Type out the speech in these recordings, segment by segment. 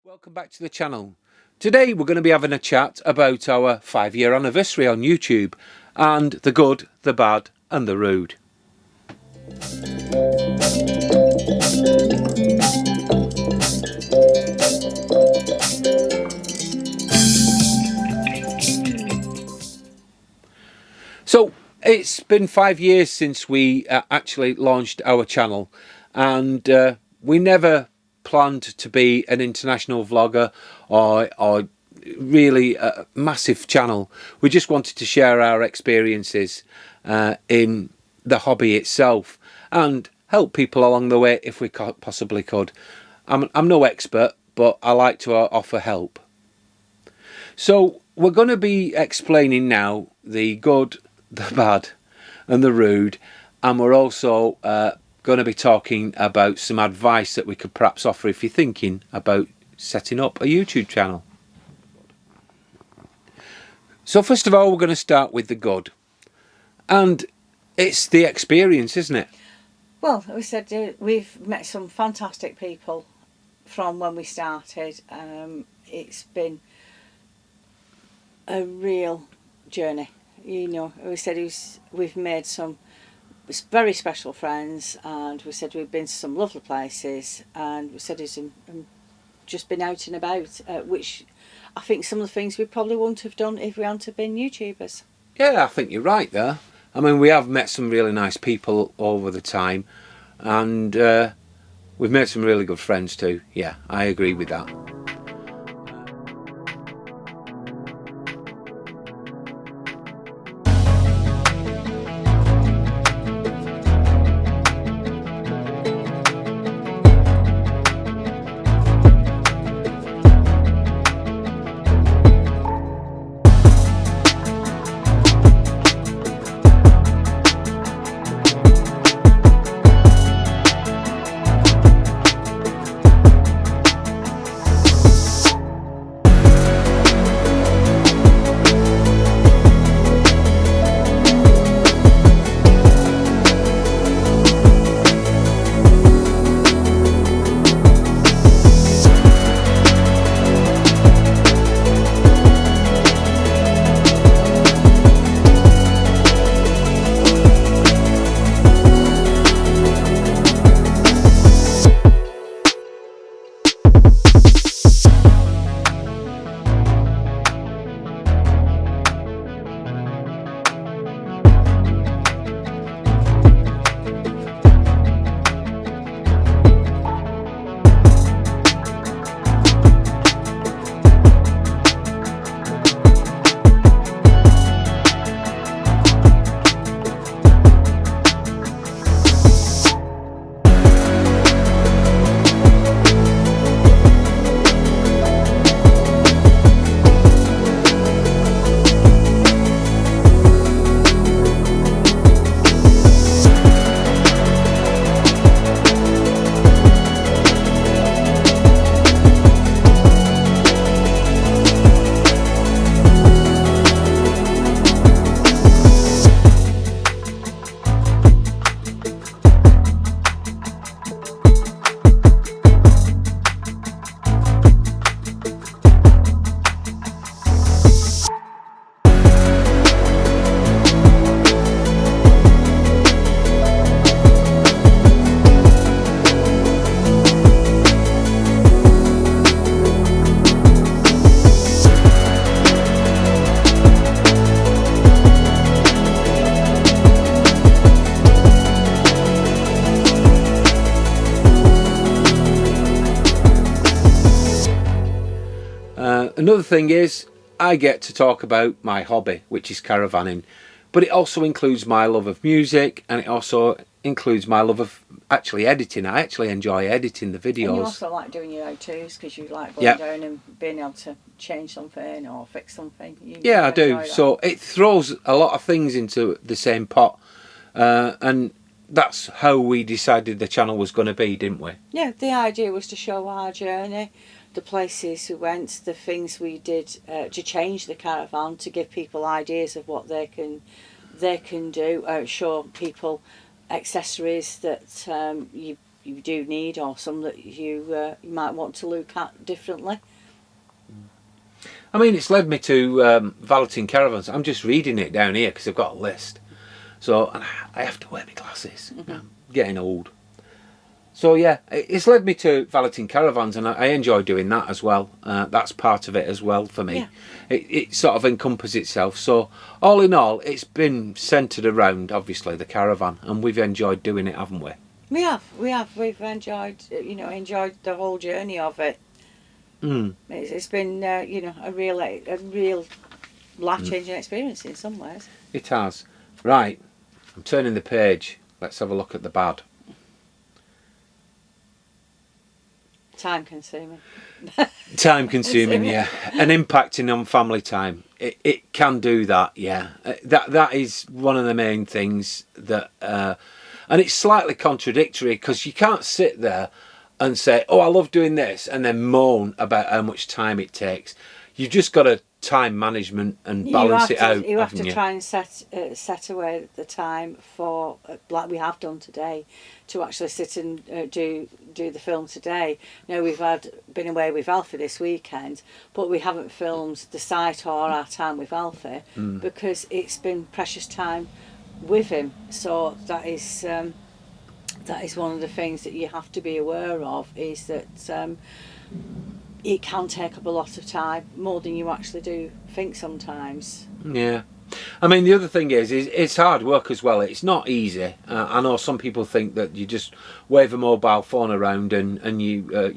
Welcome back to the channel. Today we're going to be having a chat about our 5-year anniversary on YouTube and the good, the bad and the rude. So it's been 5 years since we actually launched our channel, and we never planned to be an international vlogger or really a massive channel. We just wanted to share our experiences in the hobby itself and help people along the way if we possibly could. I'm no expert, but I like to offer help. So we're going to be explaining now the good, the bad and the rude, and we're also going to be talking about some advice that we could perhaps offer if you're thinking about setting up a YouTube channel. So first of all, we're going to start with the good, and it's the experience, isn't it? Well, we said we've met some fantastic people from when we started. It's been a real journey. You know, we said we've made some very special friends, and we said we've been to some lovely places, and we said it's just been out and about, which I think some of the things we probably wouldn't have done if we hadn't have been YouTubers. Yeah, I think you're right there. I mean, we have met some really nice people over the time, and we've made some really good friends too. Yeah, I agree with that. Another thing is, I get to talk about my hobby, which is caravanning, but it also includes my love of music, and it also includes my love of actually editing. I actually enjoy editing the videos. And you also like doing your how-tos because you like going down and being able to change something or fix something. Yeah, I do. So it throws a lot of things into the same pot, and that's how we decided the channel was going to be, didn't we? Yeah, the idea was to show our journey, the places we went, the things we did to change the caravan, to give people ideas of what they can do, show people accessories that you you do need, or some that you might want to look at differently. I mean, it's led me to valeting caravans. I'm just reading it down here because I've got a list. So and I have to wear my glasses. I'm getting old. So yeah, it's led me to valeting caravans, and I enjoy doing that as well. That's part of it as well for me. Yeah. It sort of encompasses itself. So all in all, it's been centred around obviously the caravan, and we've enjoyed doing it, haven't we? We have. We've enjoyed the whole journey of it. It's been a real life-changing experience in some ways. It has. Right, I'm turning the page. Let's have a look at the bad. Time consuming. Time consuming, yeah, and impacting on family time. It can do that, yeah. That is one of the main things that, and it's slightly contradictory because you can't sit there and say, "Oh, I love doing this," and then moan about how much time it takes. You've just got to time management and balance it out. You have to try and set away the time for, like we have done today, to actually sit and do the film today. Now we've been away with Alfie this weekend, but we haven't filmed the site or our time with Alfie because it's been precious time with him. So that is one of the things that you have to be aware of, is that it can take up a lot of time, more than you actually do think sometimes. Yeah. I mean, the other thing is it's hard work as well. It's not easy. I know some people think that you just wave a mobile phone around and you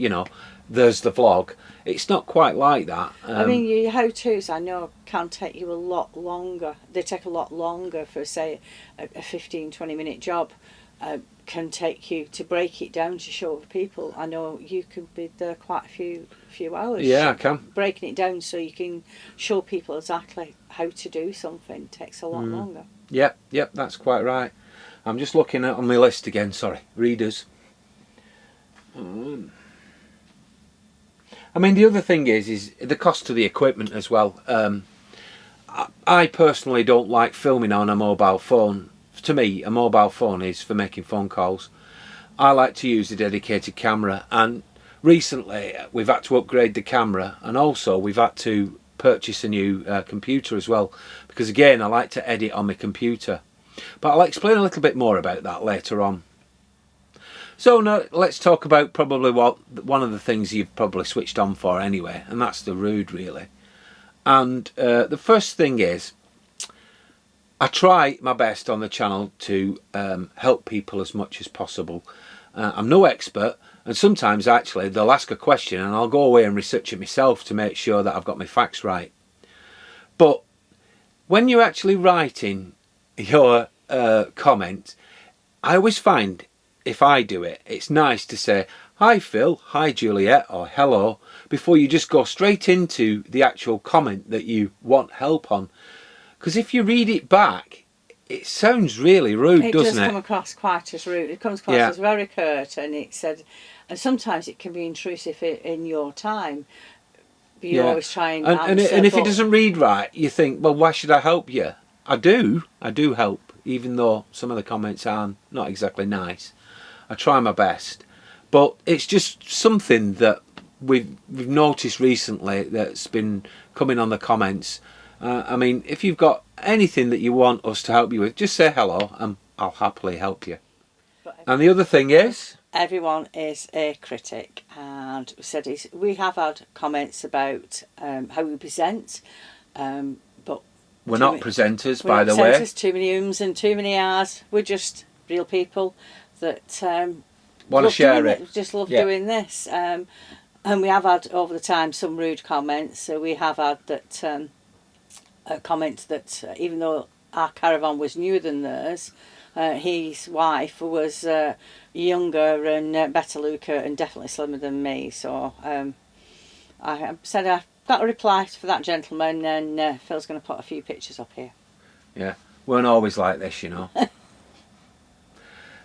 there's the vlog. It's not quite like that. I mean, your how-tos, I know, can take you a lot longer. They take a lot longer for, say, a 15-20 minute job. Can take you to break it down to show other people. I know you can be there quite a few hours. Yeah, I can. Breaking it down so you can show people exactly how to do something takes a lot longer. Yep, that's quite right. I'm just looking at on my list again. Sorry, readers. I mean, the other thing is the cost of the equipment as well. I personally don't like filming on a mobile phone. To me, a mobile phone is for making phone calls. I like to use a dedicated camera, and recently we've had to upgrade the camera, and also we've had to purchase a new computer as well, because again I like to edit on my computer. But I'll explain a little bit more about that later on. So now let's talk about probably one of the things you've probably switched on for anyway, and that's the rood, really. And the first thing is, I try my best on the channel to help people as much as possible. I'm no expert, and sometimes actually they'll ask a question and I'll go away and research it myself to make sure that I've got my facts right. But when you're actually writing your comment, I always find, if I do it, it's nice to say, "Hi Phil, hi Juliet," or "Hello," before you just go straight into the actual comment that you want help on. Because if you read it back, it sounds really rude, doesn't it? It does come across quite as rude. It comes across as very curt, and and sometimes it can be intrusive in your time. But you always try and answer. And if it doesn't read right, you think, well, why should I help you? I do help, even though some of the comments are not exactly nice. I try my best, but it's just something that we've noticed recently that's been coming on the comments. I mean, if you've got anything that you want us to help you with, just say hello and I'll happily help you. And the other thing is, everyone is a critic, and we have had comments about how we present, but we're not presenters, by the way. Too many ums and too many ahs. We're just real people that want to share it. Just love doing this, and we have had over the time some rude comments. So we have had that. Comment that even though our caravan was newer than theirs, his wife was younger and better looker and definitely slimmer than me. So I said I've got a reply for that gentleman, and Phil's going to put a few pictures up here. Yeah, we weren't always like this, you know.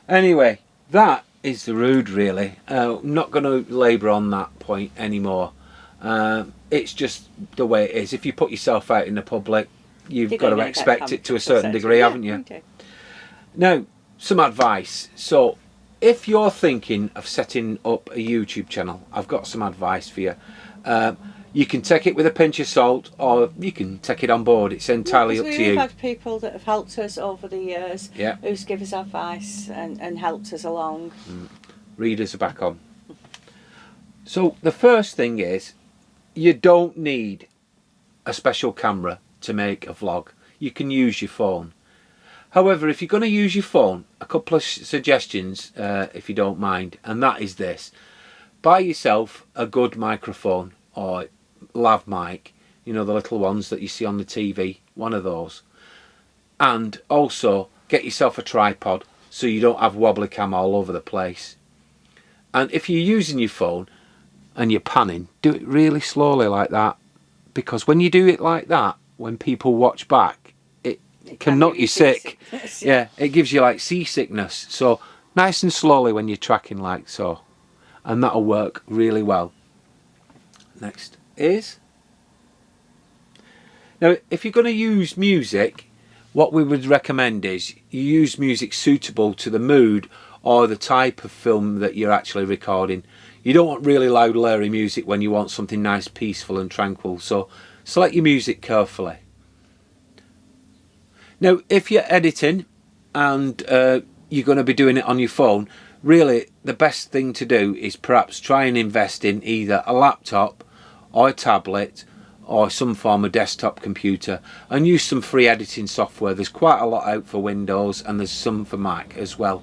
Anyway, that is the rood, really. I'm not going to labour on that point anymore. It's just the way it is. If you put yourself out in the public, you've got to expect it to a certain degree, haven't you? Now, some advice. So, if you're thinking of setting up a YouTube channel, I've got some advice for you. You can take it with a pinch of salt, or you can take it on board. It's entirely up to you. We've had people that have helped us over the years, Yeah. who's given us advice and helped us along. Readers are back on. So the first thing is, you don't need a special camera to make a vlog. You can use your phone. However, if you're going to use your phone, a couple of suggestions, if you don't mind, and that is this. Buy yourself a good microphone or lav mic, you know, the little ones that you see on the TV, one of those. And also get yourself a tripod so you don't have wobbly cam all over the place. And if you're using your phone and you're panning, do it really slowly like that, because when you do it like that, when people watch back, it can knock you sick. Yeah, it gives you like seasickness. So nice and slowly when you're tracking like so, and that'll work really well. Next is, now if you're going to use music, what we would recommend is you use music suitable to the mood or the type of film that you're actually recording. You don't want really loud, leery music when you want something nice, peaceful and tranquil. So select your music carefully. Now, if you're editing and you're going to be doing it on your phone, really the best thing to do is perhaps try and invest in either a laptop or a tablet or some form of desktop computer, and use some free editing software. There's quite a lot out for Windows, and there's some for Mac as well.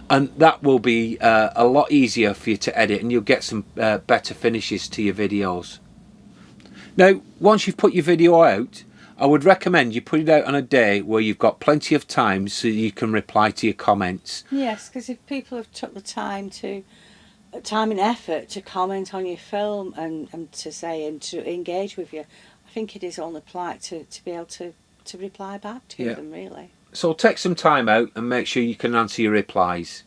And that will be a lot easier for you to edit, and you'll get some better finishes to your videos. Now, once you've put your video out, I would recommend you put it out on a day where you've got plenty of time so you can reply to your comments. Yes, because if people have took the time and effort to comment on your film and to say and to engage with you, I think it is only polite to be able to reply back to them, really. So take some time out and make sure you can answer your replies.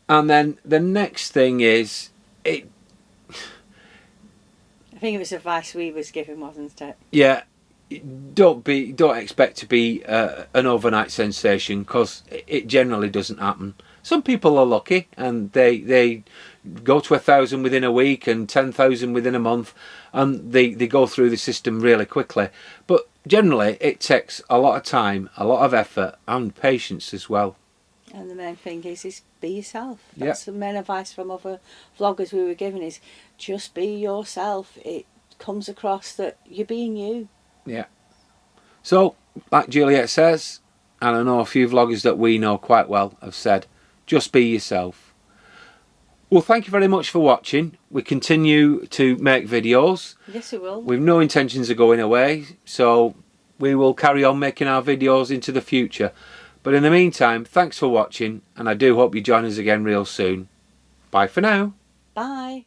And then the next thing is, I think it was advice we was given, wasn't it? Yeah, don't expect to be an overnight sensation, because it generally doesn't happen. Some people are lucky and they go to 1,000 within a week and 10,000 within a month, and they go through the system really quickly. But generally it takes a lot of time, a lot of effort and patience as well. And the main thing is be yourself. That's the main advice from other vloggers we were given, is just be yourself. It comes across that you're being you. Yeah. So, like Juliet says, and I know a few vloggers that we know quite well have said, just be yourself. Well, thank you very much for watching. We continue to make videos. Yes, we will. We've no intentions of going away, so we will carry on making our videos into the future. But in the meantime, thanks for watching, and I do hope you join us again real soon. Bye for now. Bye.